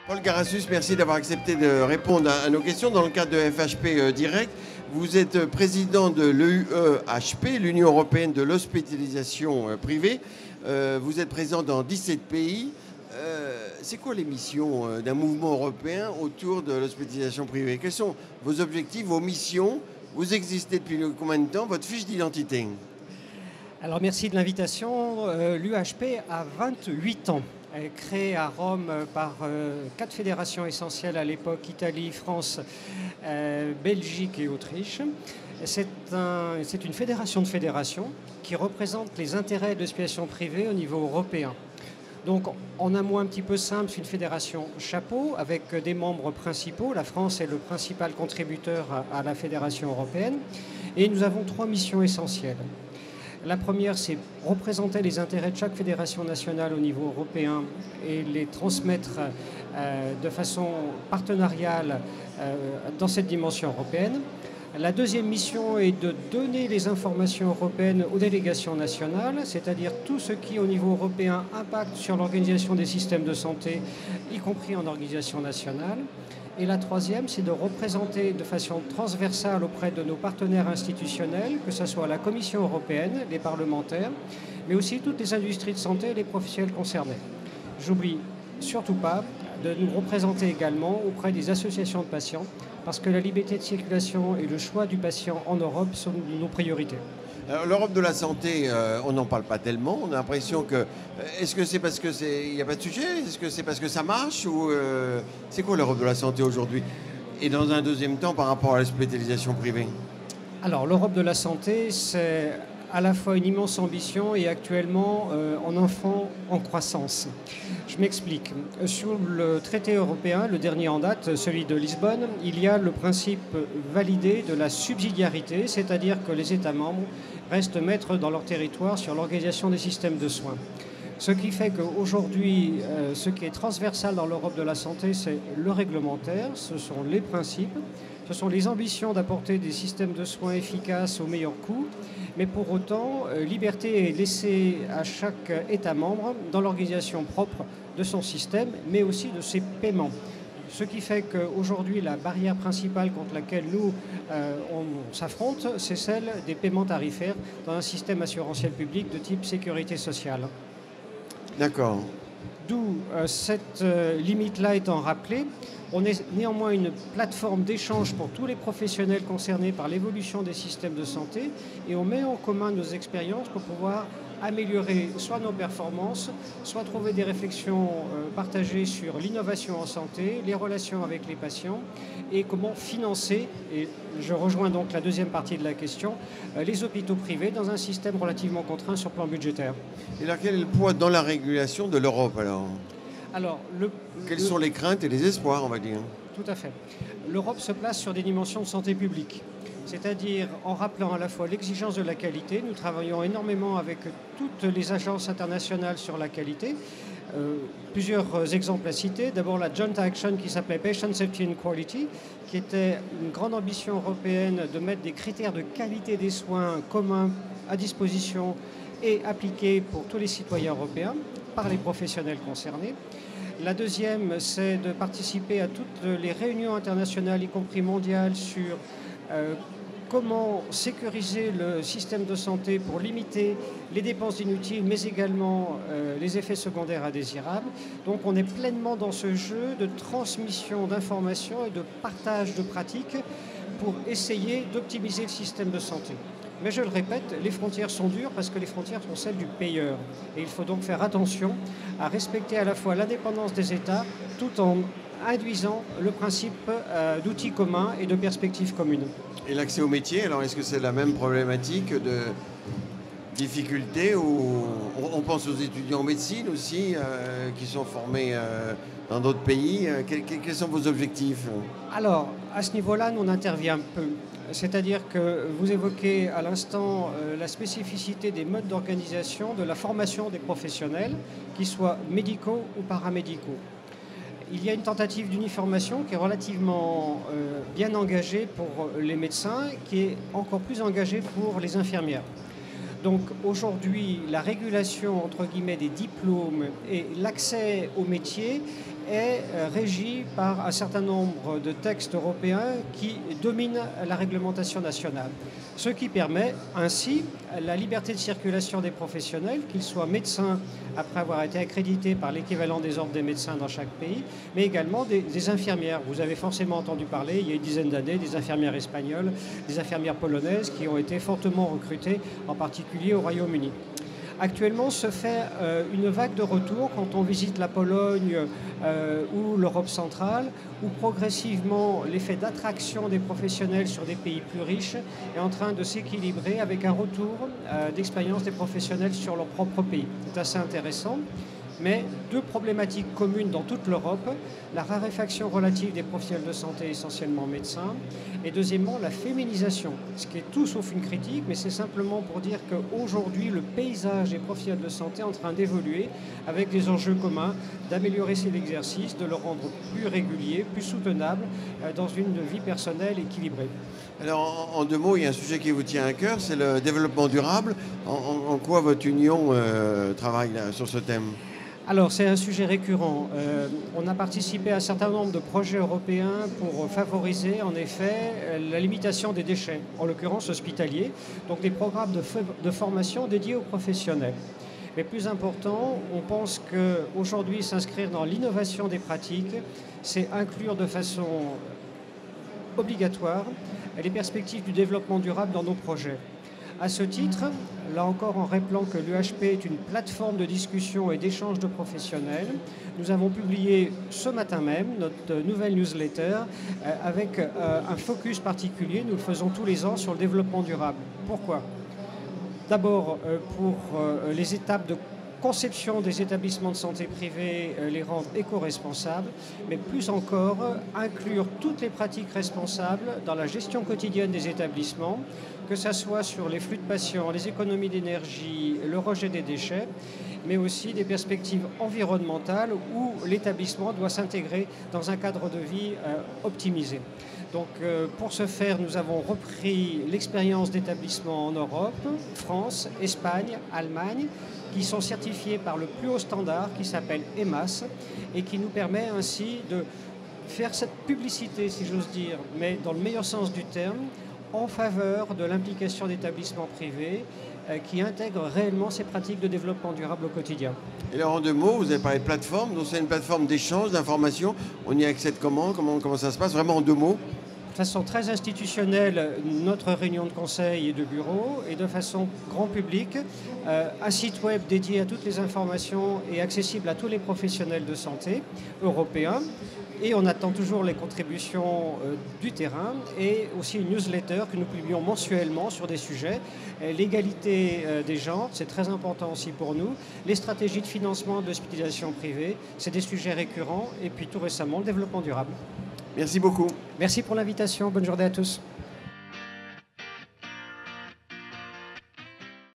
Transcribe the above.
Paul Garassus, merci d'avoir accepté de répondre à nos questions dans le cadre de FHP Direct. Vous êtes président de l'EUHP, l'Union européenne de l'hospitalisation privée. Vous êtes présent dans 17 pays. C'est quoi les missions d'un mouvement européen autour de l'hospitalisation privée? Quels sont vos objectifs, vos missions? Vous existez depuis combien de temps? Votre fiche d'identité? Alors merci de l'invitation. L'UHP a 28 ans. Elle est créée à Rome par 4 fédérations essentielles à l'époque, Italie, France, Belgique et Autriche. C'est une fédération de fédérations qui représente les intérêts de l'hospitalisation privée au niveau européen. Donc, en un mot un petit peu simple, c'est une fédération chapeau avec des membres principaux. La France est le principal contributeur à la fédération européenne. Et nous avons 3 missions essentielles. La première, c'est représenter les intérêts de chaque fédération nationale au niveau européen et les transmettre de façon partenariale dans cette dimension européenne. La deuxième mission est de donner les informations européennes aux délégations nationales, c'est-à-dire tout ce qui, au niveau européen, impacte sur l'organisation des systèmes de santé, y compris en organisation nationale. Et la troisième, c'est de représenter de façon transversale auprès de nos partenaires institutionnels, que ce soit la Commission européenne, les parlementaires, mais aussi toutes les industries de santé et les professionnels concernés. J'oublie surtout pas de nous représenter également auprès des associations de patients, parce que la liberté de circulation et le choix du patient en Europe sont nos priorités. L'Europe de la santé, on n'en parle pas tellement. On a l'impression que... Est-ce que c'est parce qu'il n'y a pas de sujet? Est-ce que c'est parce que ça marche? Ou c'est quoi l'Europe de la santé aujourd'hui? Et dans un deuxième temps, par rapport à l'hospitalisation privée? Alors, l'Europe de la santé, c'est à la fois une immense ambition et actuellement un enfant en croissance. Je m'explique. Sur le traité européen, le dernier en date, celui de Lisbonne, il y a le principe validé de la subsidiarité, c'est-à-dire que les États membres restent maîtres dans leur territoire sur l'organisation des systèmes de soins. Ce qui fait qu'aujourd'hui, ce qui est transversal dans l'Europe de la santé, c'est le réglementaire, ce sont les principes, ce sont les ambitions d'apporter des systèmes de soins efficaces au meilleur coût, mais pour autant, liberté est laissée à chaque État membre dans l'organisation propre de son système, mais aussi de ses paiements. Ce qui fait qu'aujourd'hui, la barrière principale contre laquelle nous on s'affronte, c'est celle des paiements tarifaires dans un système assurantiel public de type sécurité sociale. D'accord. D'où cette limite-là étant rappelée, on est néanmoins une plateforme d'échange pour tous les professionnels concernés par l'évolution des systèmes de santé et on met en commun nos expériences pour pouvoir améliorer soit nos performances, soit trouver des réflexions partagées sur l'innovation en santé, les relations avec les patients et comment financer, et je rejoins donc la deuxième partie de la question, les hôpitaux privés dans un système relativement contraint sur le plan budgétaire. Et là, quel est le poids dans la régulation de l'Europe alors? Quelles sont les craintes et les espoirs, on va dire? Tout à fait. L'Europe se place sur des dimensions de santé publique, c'est-à-dire en rappelant à la fois l'exigence de la qualité. Nous travaillons énormément avec toutes les agences internationales sur la qualité. Plusieurs exemples à citer. D'abord la Joint Action qui s'appelait Patient Safety and Quality, qui était une grande ambition européenne de mettre des critères de qualité des soins communs à disposition et appliqués pour tous les citoyens européens par les professionnels concernés. La deuxième, c'est de participer à toutes les réunions internationales, y compris mondiales, sur comment sécuriser le système de santé pour limiter les dépenses inutiles, mais également les effets secondaires indésirables. Donc on est pleinement dans ce jeu de transmission d'informations et de partage de pratiques pour essayer d'optimiser le système de santé. Mais je le répète, les frontières sont dures parce que les frontières sont celles du payeur. Et il faut donc faire attention à respecter à la fois l'indépendance des États tout en induisant le principe d'outils communs et de perspectives communes. Et l'accès au métier, alors est-ce que c'est la même problématique de difficulté ou on pense aux étudiants en médecine aussi qui sont formés dans d'autres pays? Quels sont vos objectifs? Alors, à ce niveau-là, nous on intervient peu. C'est-à-dire que vous évoquez à l'instant la spécificité des modes d'organisation de la formation des professionnels, qu'ils soient médicaux ou paramédicaux. Il y a une tentative d'uniformation qui est relativement bien engagée pour les médecins, qui est encore plus engagée pour les infirmières. Donc aujourd'hui, la régulation entre guillemets des diplômes et l'accès au métier est régie par un certain nombre de textes européens qui dominent la réglementation nationale. Ce qui permet ainsi la liberté de circulation des professionnels, qu'ils soient médecins après avoir été accrédités par l'équivalent des ordres des médecins dans chaque pays, mais également des infirmières. Vous avez forcément entendu parler, il y a une dizaine d'années, des infirmières espagnoles, des infirmières polonaises qui ont été fortement recrutées, en particulier au Royaume-Uni. Actuellement se fait une vague de retour quand on visite la Pologne ou l'Europe centrale, où progressivement l'effet d'attraction des professionnels sur des pays plus riches est en train de s'équilibrer avec un retour d'expérience des professionnels sur leur propre pays. C'est assez intéressant. Mais deux problématiques communes dans toute l'Europe, la raréfaction relative des professionnels de santé, essentiellement médecins, et deuxièmement la féminisation, ce qui est tout sauf une critique, mais c'est simplement pour dire qu'aujourd'hui le paysage des professionnels de santé est en train d'évoluer avec des enjeux communs, d'améliorer cet exercice, de le rendre plus régulier, plus soutenable dans une vie personnelle équilibrée. Alors, en deux mots, il y a un sujet qui vous tient à cœur, c'est le développement durable. En quoi votre union travaille là, sur ce thème ? Alors, c'est un sujet récurrent. On a participé à un certain nombre de projets européens pour favoriser, en effet, la limitation des déchets, en l'occurrence hospitaliers, donc des programmes de formation dédiés aux professionnels. Mais plus important, on pense qu'aujourd'hui, s'inscrire dans l'innovation des pratiques, c'est inclure de façon obligatoire les perspectives du développement durable dans nos projets. À ce titre, là encore en rappelant que l'UHP est une plateforme de discussion et d'échange de professionnels, nous avons publié ce matin même notre nouvelle newsletter avec un focus particulier. Nous le faisons tous les ans sur le développement durable. Pourquoi ? D'abord pour les étapes de conception des établissements de santé privés, les rendre éco-responsables, mais plus encore inclure toutes les pratiques responsables dans la gestion quotidienne des établissements, que ce soit sur les flux de patients, les économies d'énergie, le rejet des déchets, mais aussi des perspectives environnementales où l'établissement doit s'intégrer dans un cadre de vie optimisé. Donc pour ce faire, nous avons repris l'expérience d'établissements en Europe, France, Espagne, Allemagne, qui sont certifiés par le plus haut standard qui s'appelle EMAS et qui nous permet ainsi de faire cette publicité, si j'ose dire, mais dans le meilleur sens du terme, en faveur de l'implication d'établissements privés qui intègrent réellement ces pratiques de développement durable au quotidien. Et alors en deux mots, vous avez parlé de plateforme, donc c'est une plateforme d'échange, d'information. On y accède comment ça se passe? Vraiment en deux mots? De façon très institutionnelle, notre réunion de conseil et de bureau, et de façon grand public, un site web dédié à toutes les informations et accessible à tous les professionnels de santé européens. Et on attend toujours les contributions du terrain et aussi une newsletter que nous publions mensuellement sur des sujets. L'égalité des genres, c'est très important aussi pour nous. Les stratégies de financement de l'hospitalisation privée, c'est des sujets récurrents. Et puis tout récemment, le développement durable. Merci beaucoup. Merci pour l'invitation. Bonne journée à tous.